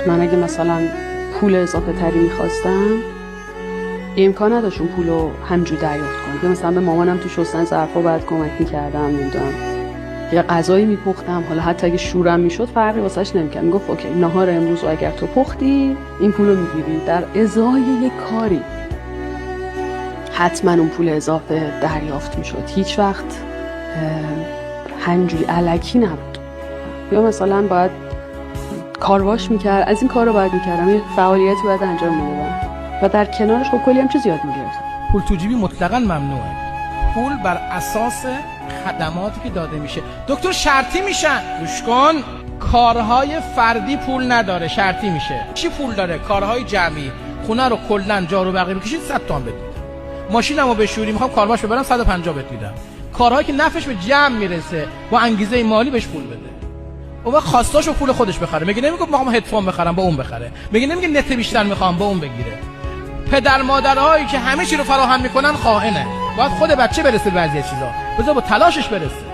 من اگه مثلا پول اضافه تری میخواستم امکان نداشت اون پولو همجوری دریافت کنم. مثلا به مامانم تو شستن ظرفا باید کمک میکردم، نمیدونم یا غذایی میپختم، حالا حتی اگه شورم میشد فرقی واسش نمیکرد، میگفت اوکی ناهار امروز رو اگر تو پختی این پولو میگیری، در ازای یک کاری حتما اون پول اضافه دریافت میشد. هیچ وقت همجوری الکی نبود. یا مثلا باید کارواش میکرد، از این کار رو باید میکردم، یه فعالیتی باید انجام میدادم و در کنارش خب کلی هم چیز یاد میگرفتم. پول تو جیبی مطلقاً ممنوعه. پول بر اساس خدماتی که داده میشه. دکتر شرطی میشن. گوش کن، کارهای فردی پول نداره، شرطی میشه. چی پول داره؟ کارهای جمعی. خونه رو کلاً جارو برقی بکشید 100 تومن بدید. ماشینمو بشوری میخوام کارواش ببرم 150 بهت میدم. کارهایی که نفعش به جمع میرسه با انگیزه مالی بهش پول بده. اون وقت خواستاشو پول خودش بخره. میگه نمیگم میخوام هدفون بخرم با اون بخره. میگه نمیگه نت بیشتر میخوام با اون بگیره. پدر مادرهایی که همه چی رو فراهم میکنن خائنه. باید خود بچه برسه به بعضی چیزا. بذار با تلاشش برسه.